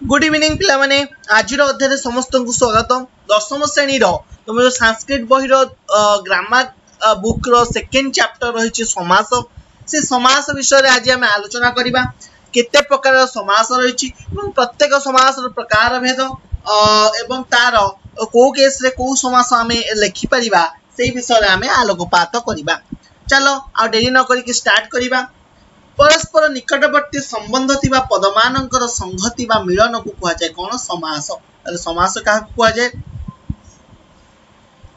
Good evening पिला माने आज अध्याय समस्त को स्वागत। दशम श्रेणी तुम जो संस्कृत बही ग्रामर बुक रो सेकेंड चैप्टर रही समास से समास विषय आज आम आलोचना करवा केते प्रकार समास रही प्रत्येक समास प्रकार भेद एवं तार को केस रे को समास आम लिखिपर से विषय आम आलोकपात करवा। चलो आ डेरी न करिक स्टार्ट करवा। परस्पर निकटवर्ती संबंध थिबा पदमानंकर संगति बा मिलन को कहा जाय कोन समास। समास का कहा जाय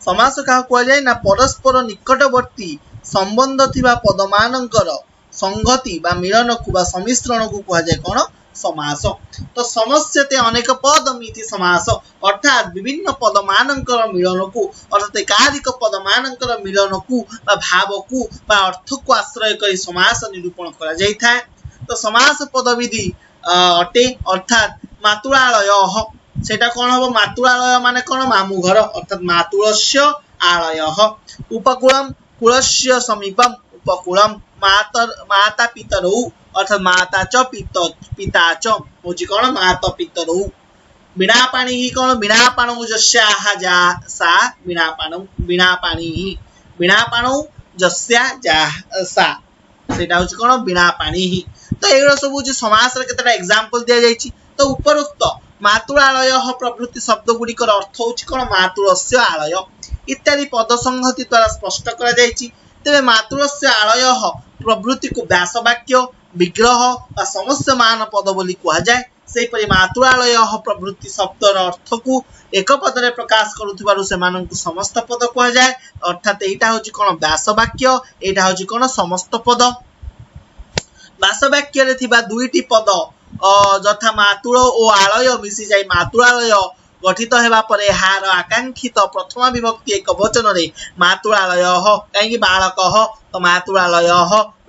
समास का कहा जाय ना परस्पर निकटवर्ती संबंध थिबा पदमानंकर संगति बा मिलन को बा सम्मिश्रण को कहा जाय कोन समास। तो समस्यते अनेक पदमिति समास अर्थात विभिन्न पदमानंकर मिलन को अर्थात एकाधिक पदमानंकर मिलन को बा भाव को बा अर्थ को आश्रय करी समास निरूपण करा जाय थाए। तो समास पदविधि अटे अर्थात मातुलालय सेटा कोन हबो मातुलालय माने कोन मामू घर अर्थात मातुलस्य आलयः उपकुलम कुलस्य समीपम उपकुलम माता पितरौ अर्थात माता च पिता च होची कोन माता पितरौ बिना पाणी ही कोन बिना पाणौ जस्याः जा सा बिना पाणी ही बिना पाणौ जस्या जा सा सेटा होची कोन बिना पाणी ही। तो एगुड़ा सब होची समास रे केतटा एग्जांपल दिया जायछि। तो उपरोक्त मातुलालय प्रभृति शब्द गुड़िकर अर्थ होची कोन मातुलस्य आलय इत्यादि पद संहति द्वारा स्पष्ट करा जायछि। तेबे मातुलस्य आलय प्रभृति को व्यासवाक्य विग्रह व समस्यमान पद बोली कहा जाए। सेपरि मातुलालय प्रभृति शब्दर अर्थ को एक पदरे प्रकाश करुथिबारु सेमानंकु समस्त पद कहा जाए अर्थात एटा होची कोन व्यासवाक्य एटा होची कोन समस्त पद। व्यासवाक्य रे थिबा दुईटी पद यथा मातुल ओ आलय मिसी जाई मातुलालय गठित हेबा परे हार आकांक्षित प्रथम विभक्ति एक वचन रे मातुलालय काहेकि बालक तो मातुलालय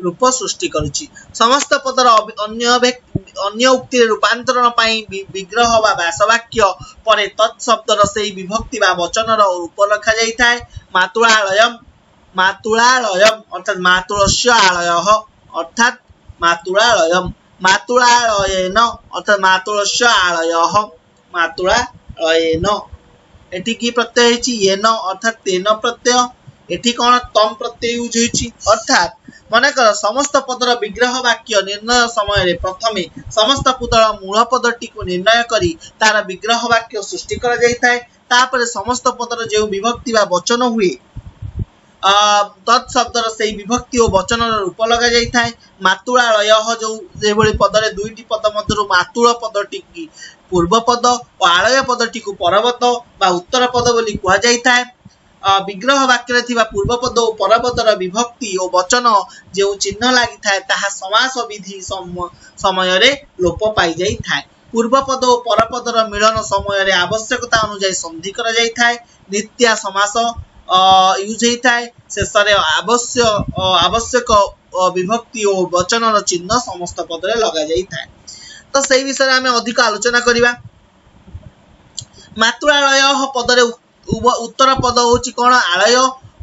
रूप सृष्टि करुछि। समस्त पदर अन्य उक्ति रूपांतरण पाई विग्रह वा व्यासवाक्य परे तत्शब्दर सेही विभक्ति वा वचनर रूप रखा जाई थाए। मातुलालयम अर्थात मातुलस्य आलयः अर्थात मातुलालयम मातुलालयेन अर्थात मातुलस्य आलयः मातुलालयेन एठी की प्रत्यय हेछि येन अर्थात तेन प्रत्यय एठी कोन तम प्रत्यय यूज होइछि अर्थात मानेकर समस्त पदर विग्रह वाक्य निर्णय समय रे प्रथमे समस्त पदर मूल पदटी को निर्णय करी तार विग्रह वाक्य सृष्टि करा जाय थाए। तापर समस्त पदर जे विभक्ति वा वचन हुए तत्शब्दर सेही विभक्ति और वचनर रूप लगा जाय थाए। मातुलालय जो जेभଳି पदरे दुईटी पद मध्यरु मातुल पदटी की पूर्व पद और आलय पदटी को परवत बा उत्तर पद बोली कहा जाय थाए। विग्रह वाक्य थिबा पूर्व पद और परपदर विभक्ति और वचन जो चिन्ह लागि थाए ताहा समास विधि समय रे लोप पाई जाय थाए। पूर्व पद और परपदर मिलन समय रे आवश्यकता अनुसार संधि करा जाय थाए। नित्या समास यूज होई थाए शेष रे आवश्यक विभक्ति और वचनर चिन्ह समस्त पद रे लगा जाय थाए। तो सेही विषय आमे अधिक आलोचना करिवा। मातुलालय पदरे उत्तर पद होची कोन आलय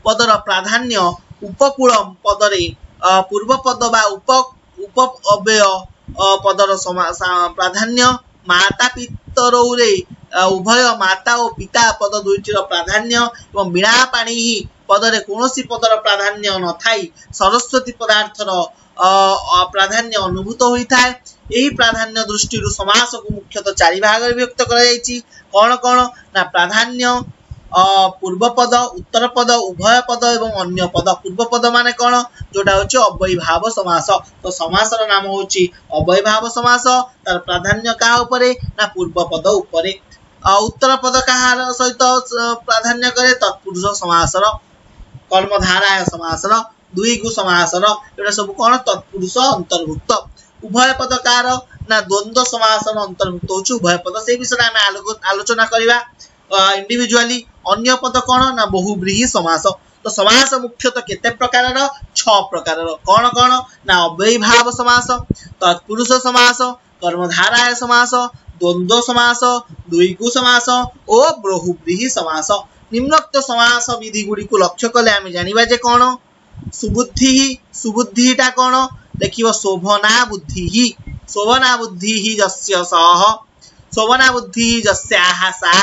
पदर प्राधान्य उपकूलम पदरे पूर्व पद बा उप अव्यय पदर प्राधान्य माता पितरौ रे उभय माता और पिता पद दुईटीर प्राधान्य एवं बिना पाणी ही पदरे कोनोसी पदर प्राधान्य न थाई सरस्वती पदार्थर प्राधान्य अनुभूत होई थाए। एही प्राधान्य दृष्टि समास को मुख्यतः चारि भाग रे व्यक्त करा जायछि। कोन कोन ना प्राधान्य पूर्व पद उत्तर पद उभय पद एवं अन्य पद। पूर्व पद माने कोन जोटा होछि अव्ययीभाव समास। तो समासर नाम होछि अव्ययीभाव समास। तार प्राधान्य का उपरे ना पूर्व पद उपरे। उत्तर पद कहार सहित प्राधान्य करे तत्पुरुष समासर कर्मधाराय समासर दुई गु समासर एटा सब कोन तत्पुरुष अंतर्भुक्त। उभय पद कार ना द्वंद्व समासर अंतर्भुक्त होछि उभय पद। से विषय में आलोचना करिवा इंडिविजुअली। अन्य पद कोन ना बहुब्रीहि समास। तो समास मुख्यतः केते प्रकारर 6 प्रकारर कोन कोन ना अव्ययीभाव समास तत्पुरुष समास कर्मधाराय समास द्वंद्व समास द्विगु समास और बहुब्रीहि समास। निम्नोक्त समास विधि गुडी को लक्ष्य कले आमे जानिबा जे कोन सुबुद्धिटा कोन देखिबो शोभना बुद्धि ही जस्य सह शोभना बुद्धि जस्याः सा।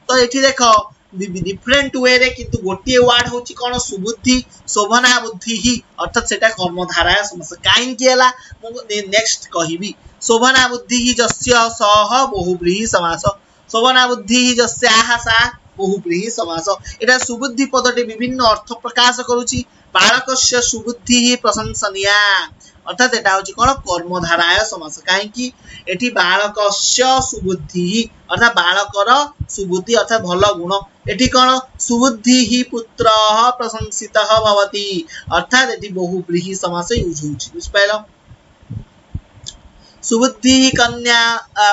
तो एठी देखो डिफरेंट वे रे किंतु गोटे वर्ड होची कोन सुबुद्धि शोभना बुद्धि ही अर्थात सेटा कर्मधाराय समास काहे केला मु नेक्स्ट कहिबी। शोभना बुद्धि ही जस्य सह बहुब्रीहि समास शोभना बुद्धि ही जस्याः सा बहुब्रीहि समास। एटा सुबुद्धि पदटी विभिन्न अर्थ प्रकाश करूची। बालकस्य सुबुद्धि ही प्रशंसनीया अर्थात एटा होची कोन कर्मधाराय समास काहे कि एठी बालकस्य सुबुद्धि अर्थात बालकर सुबुद्धि अर्थात भल गुण एठी कोन सुबुद्धि ही पुत्रः प्रशंसितः भवति अर्थात एठी बहुब्रीहि समास यूज होची बुझ पाइलो। सुबुद्धि कन्या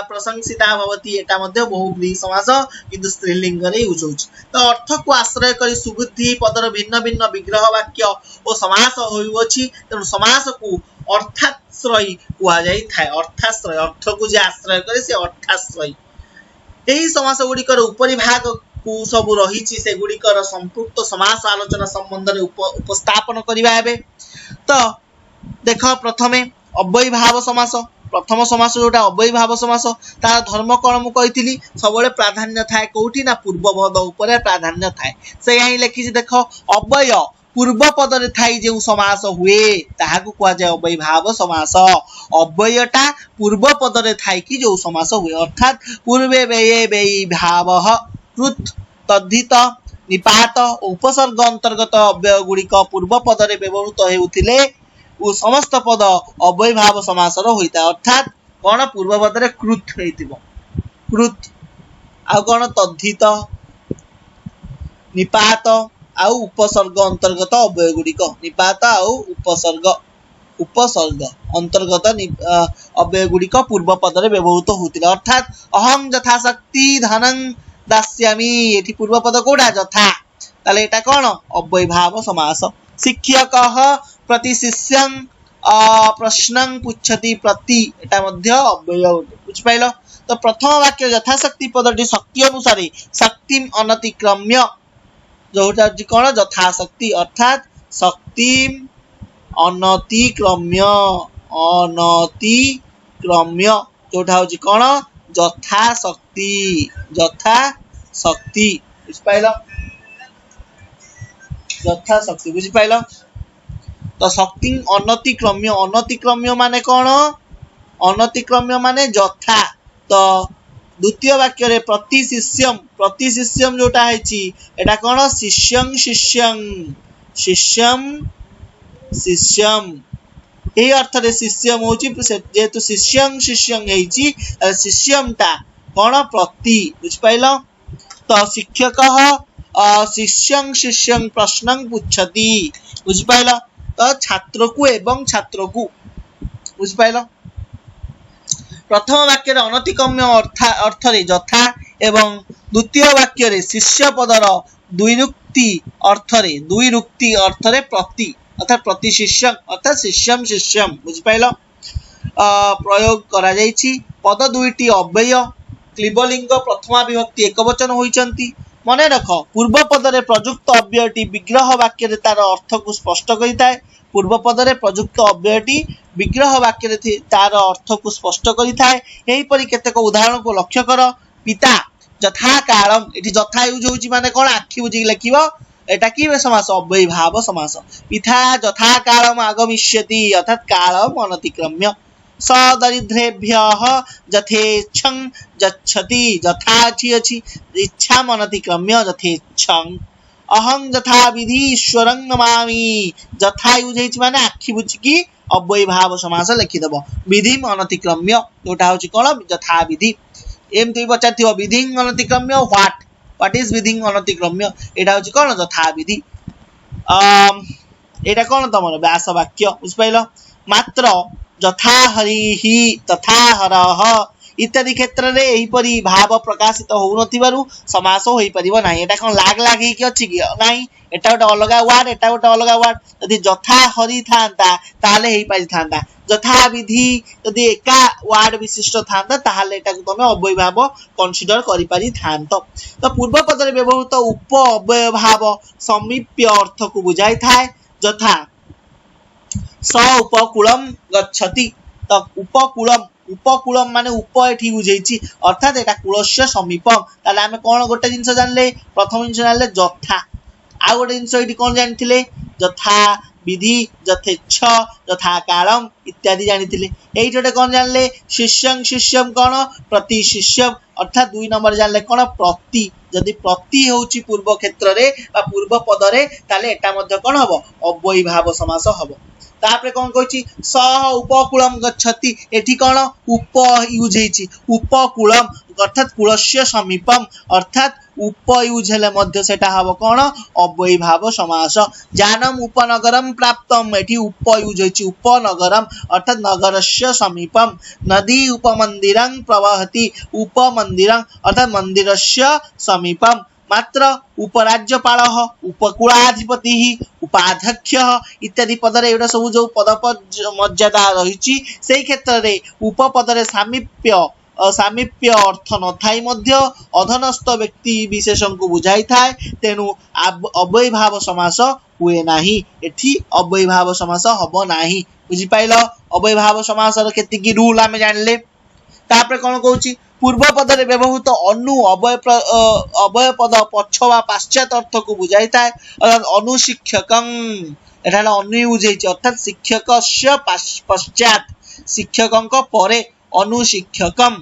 प्रशंसिता भवति एटा मध्ये बहुब्रीहि समास किंतु स्त्रीलिंग रे यूज होची। तो अर्थ को आश्रय करी सुबुद्धि पदर भिन्न भिन्न विग्रह वाक्य और समास होइवछि तेणु समास को अर्थाश्रयी कुआ जाई थाए। अर्थाश्रय अर्थ को जे आश्रय करे से अर्थाश्रयी। एही समास गुड़िकर उपरि भाग को सब रहिछि से गुड़िकर संपुक्त समास आलोचना संबंध रे उपस्थापन करिबा हेबे। तो देखो प्रथमे अव्ययी भाव समास प्रथम समास जोटा अव्ययी भाव समास तार धर्म कोन मु कहितली सबले प्राधान्य थाए कोठी ना पूर्व पद ऊपर प्राधान्य थाए से यही लिखि देखो अव्यय पूर्व पद रे थाई जे समास हुए ताहाकु कुआ जाय अव्ययी भाव समास। अव्ययटा पूर्व पद रे थाई कि जो समास हुए अर्थात पूर्वे व्यये व्ययी भावः कृत तद्धित निपात उपसर्ग अंतर्गत अव्यय गुड़िक पूर्व पद रे व्यवहृत हेउथिले उ समस्त पद अव्ययी भाव समास रो होइता अर्थात कोन पूर्व पद रे कृत हेतिबो कृत आ कोन तद्धित निपात आ उपसर्ग अंतर्गत अव्यय गुड़िक निपात आ उपसर्ग अंतर्गत अव्यय गुड़िक पूर्व पद रे व्यवहृत होतिले अर्थात अहं यथाशक्ति धनं दास्यामि एठी पूर्व पद कोडा यथा ताले एटा कोन अव्ययी भाव समास। शिक्षकः प्रति शिष्यं प्रश्नं पृच्छति प्रति एटा मध्य अव्यय बुझ पाइलो। तो प्रथम वाक्य यथाशक्ति पदटी शक्ति अनुसार शक्तिम अनतिक्रम्य जोटा कोन यथाशक्ति अर्थात शक्तिम अनतिक्रम्य जोटा होची कोन यथाशक्ति बुझ पाइलो यथाशक्ति बुझ पाइलो। तो शक्ति अनतिक्रम्य माने कोन अनतिक्रम्य माने यथा। तो द्वितीय वाक्य रे प्रति शिष्यम जोटा हेची एटा कोन शिष्यम ए अर्थ रे शिष्यम होची जेतु शिष्यं हेची शिष्यमटा कोन प्रति बुझ पाइलो। तो शिक्षकः शिष्यं प्रश्नं पृच्छति बुझ पाइलो। तो छात्र को एवं छात्र को बुझ पाइलो। प्रथम वाक्य रे अनतिक्रम्य अर्थ रे यथा एवं द्वितीय वाक्य रे शिष्य पदर द्विरुक्ति अर्थ रे प्रति अर्थात प्रति शिष्यं अर्थात शिष्यम बुझ पाइलो प्रयोग करा जायछि। पद दुईटी अव्यय क्लीबलिंग प्रथमा विभक्ति एकवचन होइचंती। मने रख पूर्व पद रे प्रयुक्त अव्ययटी विग्रह वाक्य रे तार अर्थ को स्पष्ट करिताय। पूर्व पद रे प्रयुक्त अव्ययटी विग्रह वाक्य रे तार अर्थ को स्पष्ट करिताय। एही परि केतेक उदाहरण को लक्ष्य कर। पिता यथा कालम एठी यथा यूज होची माने कोन आखि बुझी लिखिबो एटा की समास अव्ययी भाव समास। पिता यथा कालम आगमिष्यति अर्थात कालम अनतिक्रम्य। सदरिद्रेभ्यः यथेच्छं गच्छति यथा अछि इच्छा अनतिक्रम्य यथेच्छं। अहं यथा विधि ईश्वरं नमामि यथा यूज होची माने आखि बुझी की अव्ययी भाव समास लिखि दबो। विधिम अनतिक्रम्य जोटा होची कोन यथा विधि। एमति पचाथियो विधिं अनतिक्रम्य व्हाट इज विधिं अनतिक्रम्य एटा होची कोन यथा विधि। एटा कोन तमर व्यास वाक्य बुझ पाइलो। मात्र यथा हरिहि तथा हरः इत्यादि क्षेत्र रे एही परि भाव प्रकाशित हो नथिबारु समास होई परिबो नाही। एटा कोन लाग ही कि अछि कि नाही एटा गोटे अलगा वर्ड एटा गोटे अलगा वर्ड। यदि यथा हरि थांता ताले हेई पारि थांता। यथा विधि यदि एका वर्ड विशिष्ट थांता ताले एटा को तमे अव्यय भाव कंसीडर करि पारि थांतो। तो पूर्व पद रे व्यवहृत उप अव्यय भाव समीप्य अर्थ को बुझाई थाए। यथा स उपकूलम गच्छति। तो उपकूलम उपकूलम माने उप एठी बुझेछि अर्थात एटा कूलस्य समीपम ताले आमे कोन गोटे जिंस जानले प्रथम जिंस जानले जथा आ गोटे जिंस एठी कोन जानथिले जथा विधि यथेच्छ यथा कालम इत्यादि जानिथिले एई जोटे कोन जानले शिष्यं शिष्यम कोन प्रति शिष्यम अर्थात 2 नंबर जानले कोन प्रति जदि प्रति होउची पूर्व क्षेत्र रे बा पूर्व पद रे ताले एटा मध्ये कोन हबो अव्ययी भाव समास हबो तापरे कोन कहछि सह उपकूलम गच्छति एठी कोन उप यूज हेछि उपकूलम अर्थात कूलस्य समीपम अर्थात उप यूज हेले मध्ये सेटा हबो कोन अव्ययी भाव समास जानम उपनगरम प्राप्तम एठी उप यूज हेछि उपनगरम अर्थात नगरस्य समीपम नदी उपमंदिरं प्रवहति उपमंदिरं अर्थात मंदिरस्य समीपम मात्र उपराज्यपाल उपकूलाधिपति उपाध्यक्ष इत्यादि पद रे एटा सब जो पद मर्यादा रही से क्षेत्र रे उपपद रे सामीप्य अर्थ न थाई मध्य अधनस्थ व्यक्ति विशेषण को बुझाई थाए तेनु अव्ययी भाव समास हुए नाही एठी अव्ययी भाव समास हबो नाही बुझी पाइलो अव्ययी भाव समास र केति की रूल आमे जानले तापर कोन कहूची पूर्व पद रे व्यवहृत अनु अव्यय पद पछवा पाश्चात अर्थ को बुझाई थाए अर्थात अनु शिक्षकं एठाले अनु यूज हेछि अर्थात शिक्षकस्य पश्चात शिक्षकं को परे अनु शिक्षकम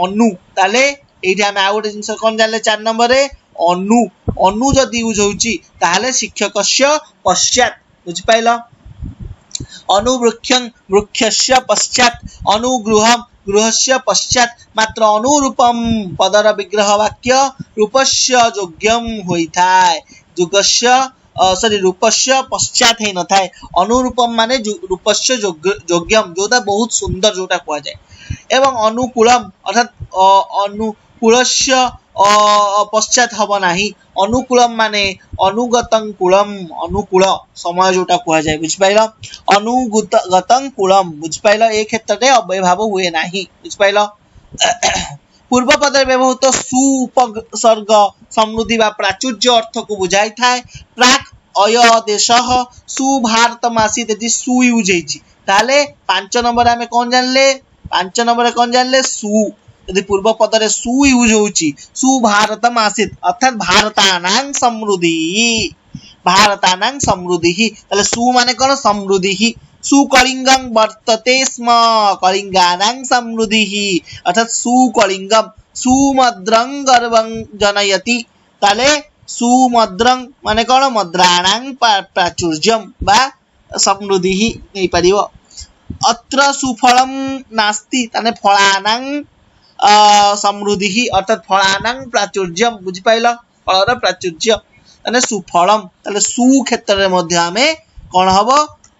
अनु ताले एठी हम आ गोटे जिंस कोन जानले 4 नंबर रे अनु अनु जदि यूज होउची ताले शिक्षकस्य पश्चात बुझि पाइलो अनुवृक्षं वृक्षस्य पश्चात अनुगृहं गृहस्य पश्चात मात्र अनुरूपम पदर विग्रह वाक्य रूपस्य योग्यम होइथाय जुगस्य रूपस्य पश्चात हे न थाए अनुरूपम माने रूपस्य योग्यम जोटा बहुत सुंदर जोटा कहआ जाय एवं अनुकूलम अर्थात अनुकूलस्य पश्चात हबो नाही अनुकूलम माने अनुगतं कूलम अनुकूल समय जोटा कहआ जाय बुझ पाइलो अनुगतं कूलम बुझ पाइलो ए क्षेत्र रे अव्यय भाव हुए नाही बुझ पाइलो पूर्व पद रे व्यवहृत सुपसर्ग समृद्धि बा प्राचुर्य अर्थ को बुझाई थाए प्राक अयदेशः सुभारतमासी तेति सु यूज हेछि ताले 5 नंबर हमें कोन जानले 5 नंबर कोन जानले सु यदि पूर्व पद रे सु यूज होउची सुभारतमासीत अर्थात भारतानां समृद्धि ताले सु माने कोन समृद्धि सुकलिंगं वर्तते स्म कलिंगानां समृद्धि अर्थात सुकलिंगम सुमद्रं गर्वं जनयति ताले सुमद्रं माने कोन मद्राणां प्राचुर्यम बा समृद्धि नै परिवो अत्र सुफलम नास्ति ताने फलानां समृद्धि अर्थात फलानां प्राचुर्यम बुझि पाइलो फलर प्राचुर्य ताने सुफलम ताले सु क्षेत्र रे मध्ये हमें कोन हबो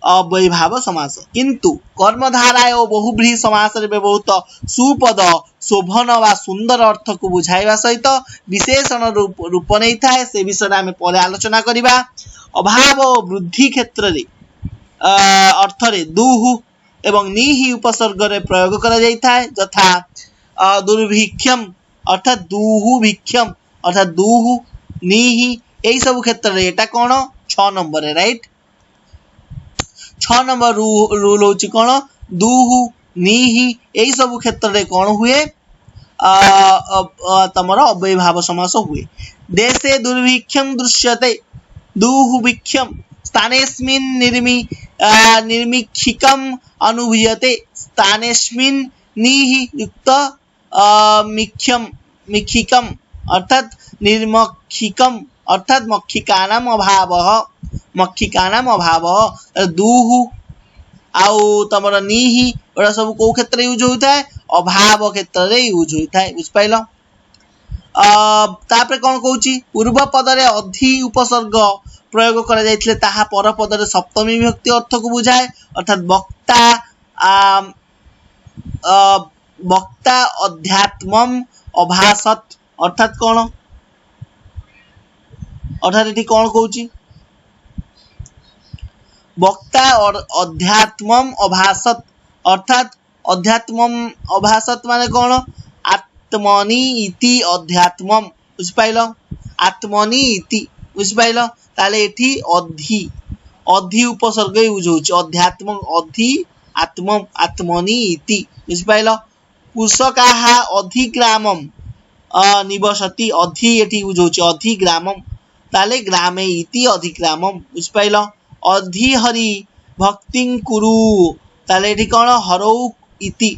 अव्ययी भाव समास किंतु कर्मधाराय और बहुव्रीहि समास रे व्यवहृत सुपद शोभन वा सुंदर अर्थ को बुझाइबा सहित विशेषण रूप नै थाए से विषय आमे परे आलोचना करिबा अभाव वृद्धि क्षेत्र रे अर्थ रे दुहु एवं निहि उपसर्ग रे प्रयोग करा जाई थाए यथा दुर्भिक्षम अर्थात दुहु भिक्षम अर्थात दुहु निहि एई सब क्षेत्र रे एटा कोन 6 नंबर रे राइट 6 नंबर रूल होची कोन दुहु निहि एई सब क्षेत्र रे कोन हुए तमरो अव्ययी भाव समास हुए देशे दुर्भिक्षं दृश्यते दुहु भिक्षम स्थानेस्मिन् निर्मिक्षिकम अनुभूयते स्थानेस्मिन् निहि युक्त मिक्षिकम अर्थात निर्मक्षिकम अर्थात मक्षिकानाम अभाव दुहु आउ तमर निहि ओरा सब को क्षेत्र यूज होता है अभाव क्षेत्र रे यूज होता है बुझ पाइलो तापर कोन कहूची पूर्व पद रे अधि उपसर्ग प्रयोग करा जायथिले ताहा पर पद रे सप्तमी विभक्ति अर्थ को बुझाए अर्थात वक्ता अध्यात्मम अभासत अर्थात कोन अर्थात एठी कोन कहूची वक्ता और अध्यात्मम अभासत अर्थात अध्यात्मम अभासत माने कोन आत्मनि इति अध्यात्मम बुझ पाइलो आत्मनि इति बुझ पाइलो ताले एठी अधि उपसर्ग यूज होची अध्यात्मम अधि आत्मम आत्मनि इति बुझ पाइलो कृषकाः अधिग्रामं निवसति अधि एठी यूज होची अधिग्रामम ताले ग्रामे इति अधिग्रामम बुझपाइल अधिहरि भक्तिं कुरु ताले एठी कोन हरौ इति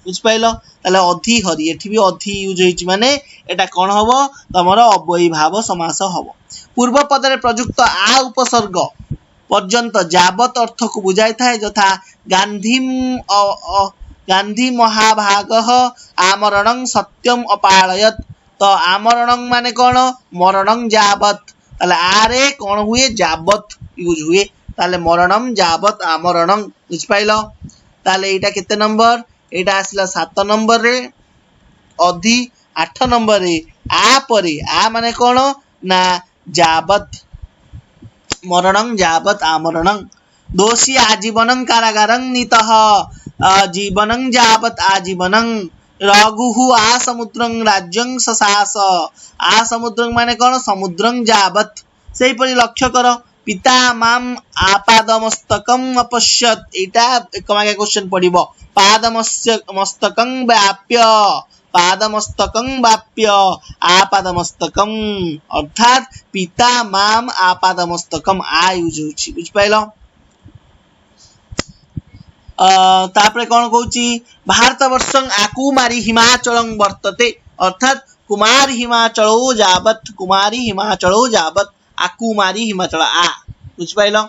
बुझपाइल ताले अधिहरि एठी भी अधि यूज होची माने एटा कोन हबो तमरो अव्ययीभाव समास हबो पूर्व पदरे प्रयुक्त आ उपसर्ग पर्यंत जावत अर्थ को बुझाई थाए यथा गांधी महाभागः आमरणं सत्यम अपालयत तो आमरणं माने कौन मरणं जावत ताले आरे कौन हुए जावत यूज हुए ताले मरणं जावत आमरणं बुझ पाइल ताले एटा केते नंबर एटा आसला 7 नंबर रे अधि 8 नंबर रे आ परे आ माने कौन ना जावत मरणं जावत आमरणं दोषी आजीवनं कारागारं नीतः जीवनं जावत आजीवनं रघुः आसमुद्रं राज्यं ससास आसमुद्रं माने कौन समुद्रं जावत सेही परि लक्ष्य कर पिता माम आपादमस्तकं अपश्यत एटा एकमागे क्वेश्चन पडिबो पादमस्तकं व्याप्य पादमस्तकं व्याप्य आपादमस्तकं अर्थात पिता माम आपादमस्तकं आ यूज होची बुझ पाइलो तापरे कौन कहूची भारत वर्षं आकुमारी हिमाचलं वर्तते अर्थात कुमार हिमाचलो जावत आकुमारी हिमाचल आ बुझ पाइलो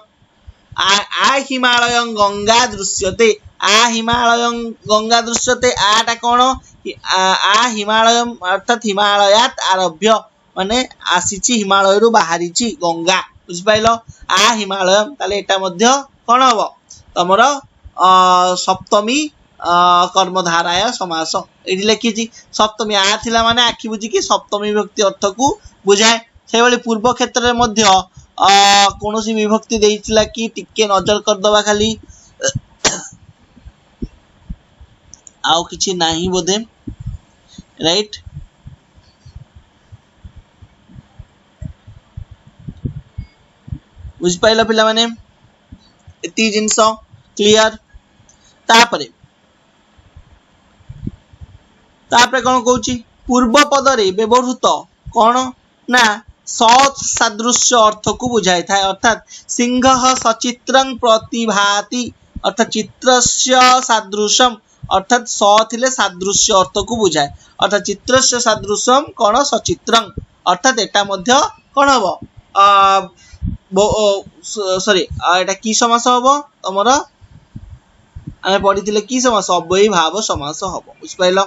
आ हिमालयं गंगा दृश्यते आ हिमालयं गंगा दृश्यते आटा कौन आ हिमालयं अर्थात हिमालयात आरभ्य माने आसीची हिमालय रु बाहरीची गंगा बुझ पाइलो आ हिमालयं ताले एटा मध्य कोन हबो तमरो सप्तमी कर्मधाराय समास एठी लिखिची सप्तमी आ थिला माने आखि बुझी कि सप्तमी विभक्ति अर्थ को बुझाए से वाली पूर्व क्षेत्र रे मध्य कोनोसी विभक्ति देइथिला कि टिके नजर कर दबा खाली आउ किछि नाही बोधे राइट बुझ पाइला पिला माने एती जिंस क्लियर तापरे कौन कहूची पूर्व पदरे व्यवहृत कौन ना सदृश्य अर्थ को बुझाई था अर्थात सिंह सचित्रं प्रतिभाति अर्थात चित्रस्य सादृश्यम अर्थात थिले सादृश्य अर्थ को बुझाए अर्थात चित्रस्य सादृश्यम कौन सचित्रं अर्थात एटा मध्य कौन हबो सॉरी एटा की समास हबो तमरा आमे पढिथिले की समास अव्ययी भाव समास हबो बुझ पाइलो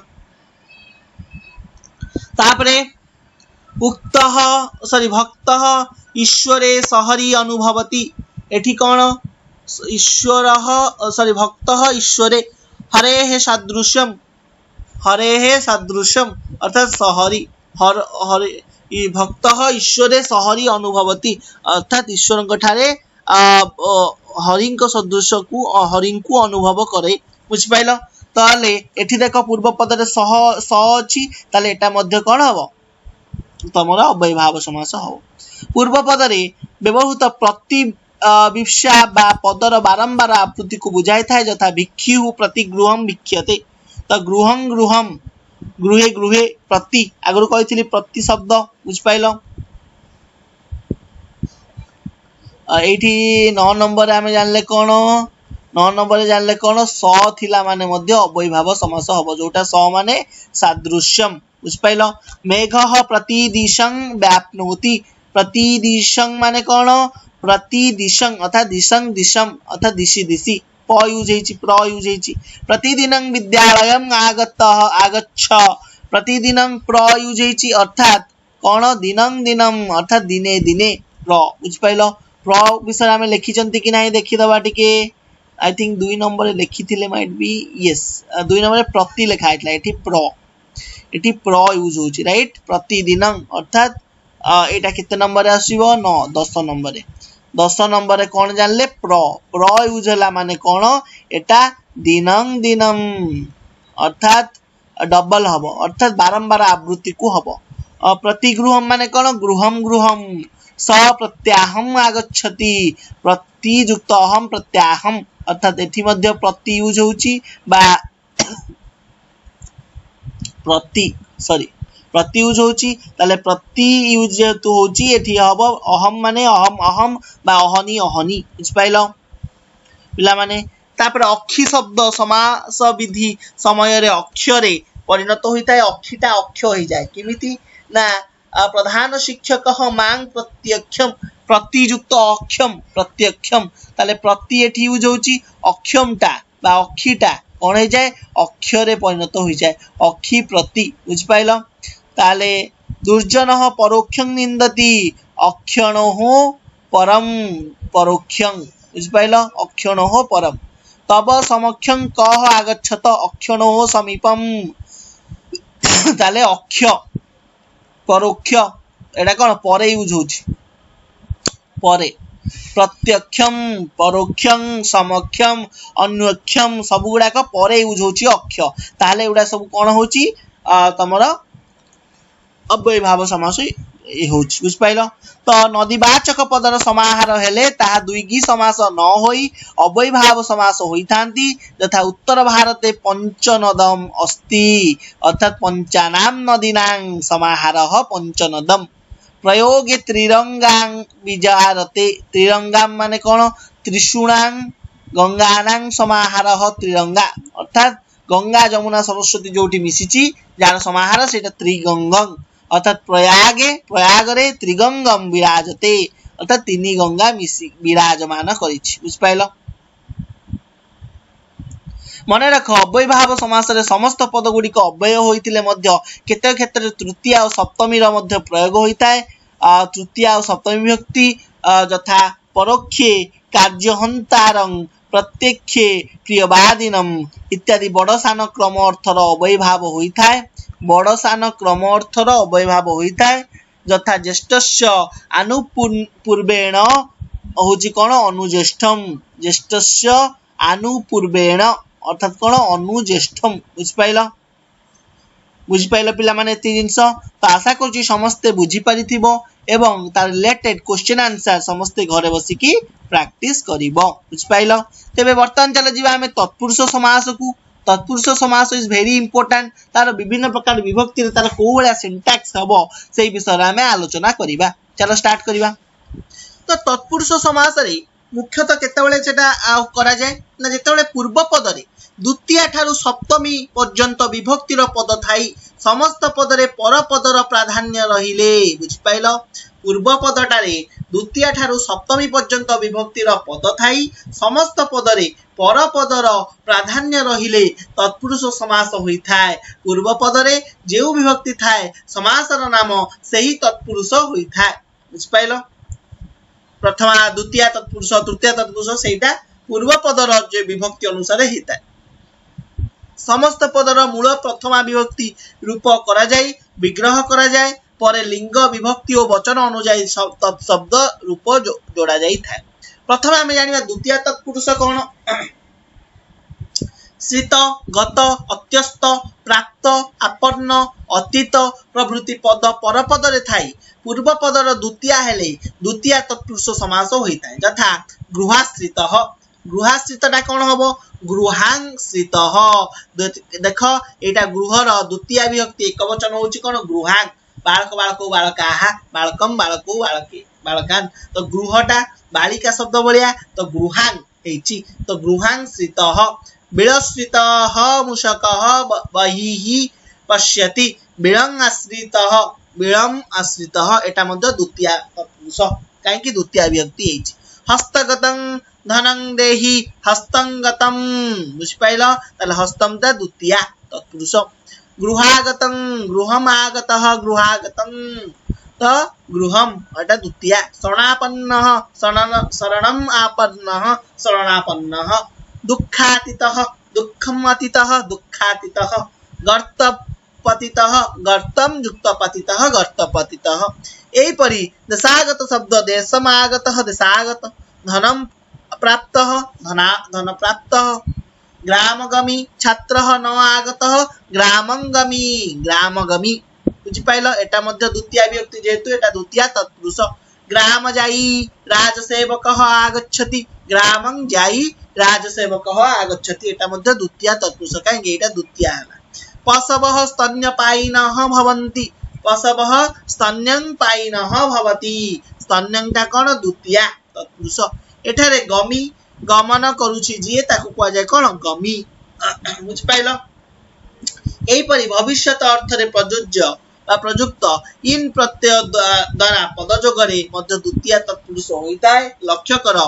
तापरे उक्तः सॉरी भक्तः ईश्वरे सहरी अनुभवति एठी कोन ईश्वरः सॉरी भक्तः ईश्वरे हरेः सादृश्यम अर्थात सहरी हरे भक्तः ईश्वरे सहरी अनुभवति अर्थात ईश्वरଙ୍କ ठारे हरिଙ୍କ सदृश्य को हरिଙ୍କୁ अनुभव करे बुझ पाइलो ताले एठी देखो पूर्व पदरे सह अछि ताले एटा मध्य कोन हबो तमरा अव्ययी भाव समास हो पूर्व पदरे व्यवहृत प्रति विवक्षा बा पदर बारंबार आवृत्ति को बुझाई थाए यथा भिक्षु प्रति गृहं भिक्षते तो गृहं गृहे प्रति आगु कहिथिली प्रति शब्द बुझ पाइलो एठी 9 नंबर आमे जानले कोन 9 नंबर जानले कोन स थिला माने मध्य अव्ययी भाव समास हबो जोटा स माने सादृश्यम बुझ पाइलो मेघः प्रतिदिशं व्याप्नोति प्रतिदिशं माने कोन प्रतिदिशं अर्थात दिशं अर्थात दिशि प यूज हेछि प्र यूज हेछि प्रतिदिनं विद्यालयं आगच्छ प्रतिदिनं प्र यूज हेछि अर्थात कोन दिनं अर्थात दिने प्र बुझ पाइलो प्र विषय आमे लिखिचंती कि नाही देखि दबा टिके आई थिंक 2 नंबर लिखिथिले माइट बी यस 2 नंबर प्रति लिखा हैतला एठी प्र यूज होची राइट प्रतिदिन अर्थात एटा कितने नंबर आसीबो 9 10 नंबर 10 नंबर कोन जानले प्र यूज हला माने कोन एटा दिनं अर्थात डबल हबो अर्थात बारंबार आवृत्ति को हबो प्रतिगृहम माने कोन गृहम स प्रत्याहम आगच्छति प्रतियुक्त अहम प्रत्याहम अर्थात एठी मध्य प्रति यूज होची बा प्रति सॉरी प्रति यूज होची ताले प्रति यूज जेतु होची एठी हबो अहम माने अहम अहम बा अहनी अहनी बुझ पाइलो पिला माने तापर अक्षी शब्द समास विधि समय रे अक्षरे परिणत होइताय अक्षीटा अक्ष होई जाय किमिति ना प्रधान शिक्षक मांग प्रत्यक्षम प्रतियुक्त अक्षम प्रत्यक्षम ताले प्रति एठी यूज होची अक्षमटा बा अक्षीटा कोन हो जाए अक्षरे परिणत हो जाए अक्षी प्रति बुझ पाइलो ताले दुर्जनः परोक्षं निंदति अक्षणोः परम परोक्षं बुझ पाइलो अक्षणोः परम तब समक्षं कः आगच्छत अक्षणोः समीपम ताले अक्ष परोक्ष एटा कोन परे यूज होची परे प्रत्यक्षम परोक्षम समक्षम अन्वक्षम सब गुड़ाक परे यूज होची अक्ष ताले उडा सब कोन होची तमर अव्यय भाव समास होची बुझ पाइलो तो नदीवाचक पदर समाहार हेले ताहा द्विगी समास न होई अव्यय भाव समास होइथांती यथा उत्तर भारते पंचनदम अस्ति अर्थात पंचानाम नदीनां समाहारः पंचनदम प्रयोगे त्रिरंगां विजारते त्रिरंगां माने कोन त्रिशूणां गंगानां समाहारः त्रिरंगा अर्थात गंगा जमुना सरस्वती जोटी मिसिची जार समाहार सेटा त्रिगंगं अर्थात प्रयागरे त्रिगंगम विराजते अर्थात तिनी गंगा मिसी विराजमान करिछि बुझ पाइलो मने रख अव्यय भाव समास रे समस्त पद गुडी को अव्यय होइतिले मध्य केते क्षेत्र तृतीय और सप्तमी रो मध्य प्रयोग होइताय तृतीय और सप्तमी विभक्ति यथा परोक्षे कार्यहंतारं प्रत्यक्षे प्रियवादिनम इत्यादि बड़सान क्रम अर्थर अव्यय भाव होइताय बड़सान क्रम अर्थर अव्यय भाव होइताय यथा ज्येष्ठस्य अनुपूर्वेण होची कोन अनुज्येष्ठम ज्येष्ठस्य अनुपूर्वेण अर्थात कोन अनुज्येष्ठम बुझ पाइलो पिला माने एति जिंस तो आशा करछि समस्ते बुझी परिथिबो एवं तार रिलेटेड क्वेश्चन आंसर समस्ते घरे बसी की प्रैक्टिस करिवो बुझ पाइलो तेबे वर्तमान चला जीवा हमें तत्पुरुष समास को तत्पुरुष समास इज वेरी इंपोर्टेंट तार विभिन्न प्रकार विभक्ति रे तार को बळा सिंटैक्स हबो सेही विषय रे हमें आलोचना करिबा चलो स्टार्ट करिबा तो तत्पुरुष समास रे मुख्यतः केतेबेले सेटा करा जाय ना जेतेबेले पूर्व पद रे द्वितीय ठारू सप्तमी पर्यंत विभक्तिर पद थाई समस्त पद रे पर पदर प्राधान्य रहिले बुझ पाइलो पूर्व पदटारे द्वितीय ठारू सप्तमी पर्यंत विभक्तिर पद थाई समस्त पद रे पर पदर प्राधान्य रहिले तत्पुरुष समास होइथाय पूर्व पद रे जेउ विभक्ति थाए समासर नाम सेही तत्पुरुष होइथाय बुझ पाइलो प्रथमा द्वितीय तत्पुरुष तृतीय तत्पुरुष सेटा पूर्व पदर जे विभक्ति अनुसार हिता समस्त पदर मूल प्रथमा विभक्ति रूप करा जाय विग्रह करा जाय परे लिंग विभक्ति और वचन अनुଯାयी शब्द रूप जोड़ा जाय था प्रथम आमे जानिबा द्वितीय तत्पुरुष कोन श्रित गत अत्यस्त प्राप्त आपन्न अतीत प्रभृति पद पर पद रे थाई पूर्व पदर द्वितीय हेले द्वितीय तत्पुरुष समास होइता यथा गृहाश्रितः गृहाश्रितटा कोन हबो गृहांश्रितः देखो एटा गृहर द्वितीय विभक्ति एकवचन होची कोन गृहां बालक बालको बालकाः बालकम बालको बालके बालकान तो गृहटा बालिका शब्द बलिया तो गृहां हेची तो गृहांश्रितः बिलश्रितः मुषकः बहिः पश्यति बिलं आश्रितः बिलम आश्रितः एटा मध्ये द्वितीय तत्पुरुष काहे कि द्वितीय विभक्ति हेची हस्तगतं धनं देहि हस्तंगतम बुझ पाइलो ताले हस्तम ता द्वितीय तत्पुरुष गृहागतं गृहमागतः गृहागतं तो गृहम एटा द्वितीय शरणापन्नः शरणम आपन्नः शरणापन्नः दुःखातीतः दुःखम अतीतः दुःखातीतः गर्तपतितः गर्तम युक्तपतितः गर्तपतितः एई परि देशागत शब्द देशमागतः देशागत धनम प्राप्तः धन प्राप्तः ग्रामगमी छात्रः न आगतः ग्रामंगमी ग्रामगमी बुझि पाइलो एटा मध्ये द्वितीय विभक्ति जेतु एटा द्वितीय तत्पुरुष ग्राम जाई राजसेवकः आगच्छति ग्रामं जाई राजसेवकः आगच्छति एटा मध्ये द्वितीय तत्पुरुष काहे एटा द्वितीय हला पशवः स्तन्यपायिनः भवन्ति पशवः स्तन्यं पायिनः भवति स्तन्यंटा कौन द्वितीया तत्पुरुष एठारे गमी गमन करुछि जे ताकू कुआ जाय कौन गमी बुझ पाइल एहीपरि भविष्यत अर्थरे प्रयोज्य बा प्रयुक्त इन प्रत्यय द्वारा पदजोगरे मध्य द्वितीय तत्पुरुष होइताय लक्ष्य कर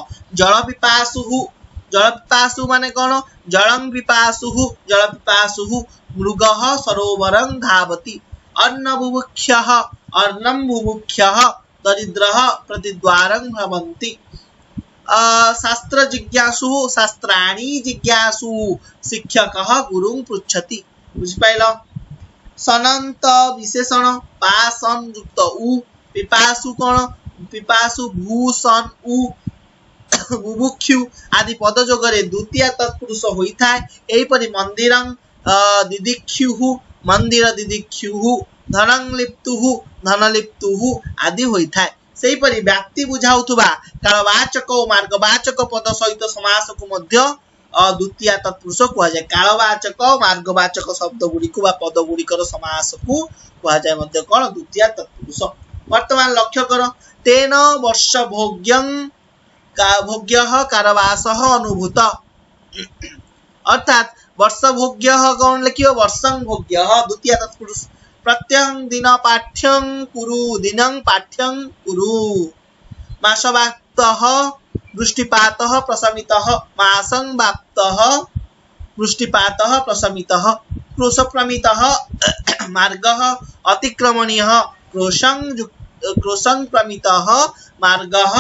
जल पिपासु माने कौन जलं पिपासु मृगः सरोवरं धावति अर्णं बुभुक्षः दरिद्रः प्रतिद्वारं भवन्ति शास्त्र जिज्ञासु शास्त्राणि जिज्ञासु शिक्षकः गुरुं पृच्छति बुझिपाइल सनंत विशेषण पासन युक्त उ पिपासु कौन पिपासु भूषण उ बुभुक्षु आदि पदजोगरे द्वितीय तत्पुरुष होइथाय एहीपरि मंदिरं दिदिक्षुः मंदिर दिदिक्षुः धनं लिप्तुः आदि होइथाय सेहीपरि व्यक्ति बुझाउथुबा कालवाचक और मार्गवाचक पद सहित समास को मध्य द्वितीय तत्पुरुष कुआ जाय कालवाचक मार्गवाचक शब्द गुडी को बा पद गुडीकर समास को कुआ जाय मध्य कोन द्वितीय तत्पुरुष वर्तमान लक्ष्य कर तेन वर्ष भोग्यः कारवासः अनुभूत अर्थात वर्ष भोग्यः कौन लिखियो वर्षं भोग्यः द्वितीय तत्पुरुष प्रत्यं दिन पाठ्यं कुरु दिनं पाठ्यं कुरु मासवाक्तः वृष्टिपातः प्रशमितः मासं वाक्तः वृष्टिपातः प्रशमितः क्रोशप्रमितः मार्गः अतिक्रमणीयः क्रोशं प्रमितः मार्गः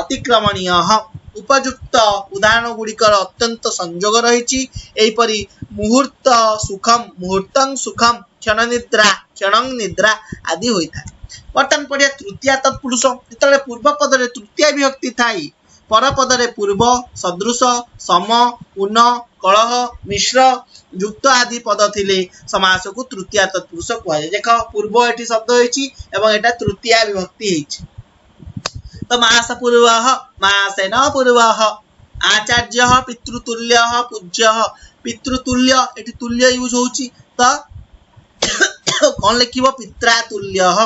अतिक्रमणीयः उपयुक्त उदाहरण गुड़िकर अत्यंत संयोग रही एहीपरि मुहूर्तं सुखम क्षण निद्रा आदि होता है बर्तमान पढ़िया तृतीय तत्पुरुष जिते पूर्व पदरे तृतीय विभक्ति थाई पर पदरे पूर्व सदृश सम उन कलह मिश्र युक्त आदि पद थिले समास को तृतीय तत्पुरुष कह देख पूर्व एटी शब्द होइछि एवं एटा तृतीय विभक्ति होइछि तो मास पूर्वः मासेन पूर्वः आचार्यः पितृतुल्यः पूज्यः पितृतुल्य एटी तुल्य यूज होउछि तो कौन लिखिबो पित्रातुल्यः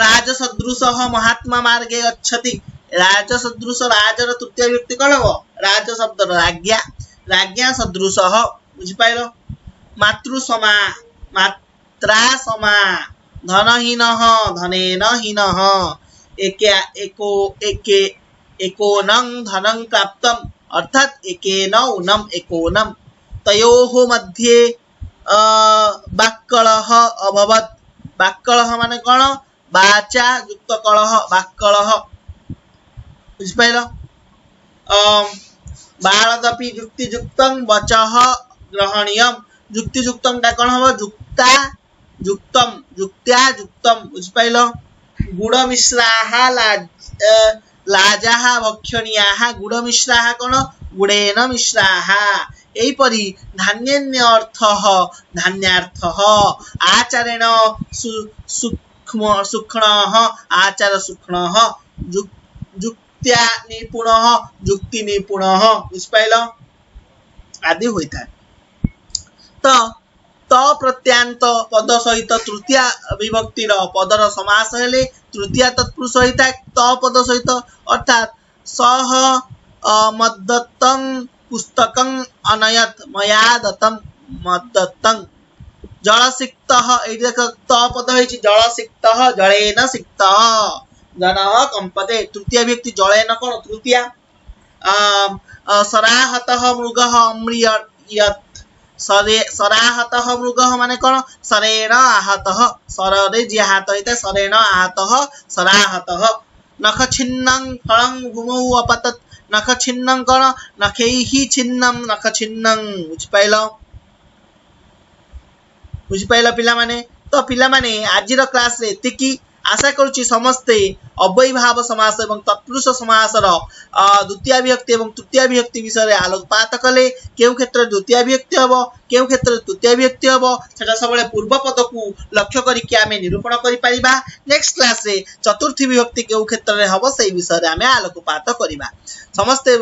राजसदृशः महात्मा मार्गे गच्छति राजसदृश राजर तृतीय व्यक्ति कौन हो राज शब्द राज्ञा सदृशः बुझि पाइलो मातृसमा मात्रा समा धनहीनः धनेन हीनः एकोनं धनं प्राप्तम् अर्थात एकेन ऊनम् एकोनं तयोः मध्ये वाक्कलः अभवत् वाक्कलः माने कौन वाचा युक्त कलह वाक्कलः बुझिपाइल बालदपि युक्तियुक्तं वचः ग्रहणीयं युक्तियुक्तं टा कौन हबो युक्ता युक्तम युक्त्या युक्तम बुझिपाइल गुड़मिश्राः लाजाः भक्षणीयाः गुड़मिश्राः कौन गुड़ेन मिश्राः एहीपरि धान्यन्य अर्थः धान्यार्थः आचारेण सुक्ष्णः आचार सुक्ष्णः युक्त्या निपुणः युक्ति निपुणः बुझिपाइल आदि होइता तो प्रत्यांत पद सहित तृतीय विभक्तिर पदर समास हेले तृतीय तत्पुरुष होता है त पद सहित अर्थात सह मद्दत्तं पुस्तकं अनयत मया दत्तं मद्दत्तं जलसिक्तः एई देख त पद होइछि जलसिक्तः जलेन सिक्तः जनः कंपते तृतीय व्यक्ति जलेन कोन तृतीय सराहतः मृगः अम्रियत सराहतः मृगः माने कौन सरेण आहतः सररे जे आहत होता है सरेण आहतः सराहतः नखछिन्नं फलं भूमौ अपतत् नखछिन्नं कौन नखैः छिन्नं नखछिन्नं बुझिपाइल पिला माने तो पिला माने आजिर क्लास रे एतिकी आशा करुच्ची समस्ते अव्ययी भाव समास एवं तत्पुरुष समासर द्वितीय विभक्ति एवं तृतीय विभक्ति विषय आलोकपात कले केउ क्षेत्र द्वितीय विभक्ति हबो केउ क्षेत्र तृतीय विभक्ति हबो सेटा सबले पूर्व पद को लक्ष्य करिकि आमे निरूपण करि परिबा नेक्स्ट क्लास रे चतुर्थी विभक्ति केउ क्षेत्र रे हबो सेही विषय रे आमे आलोकपात करिबा समस्ते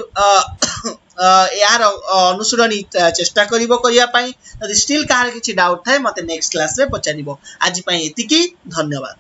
यार अनुसरणी चेष्टा करिवो करिया पई। यदि स्टिल कार किछि डाउट थाए मते नेक्स्ट क्लास रे पचारिबो। आज पई एतिकी, धन्यवाद।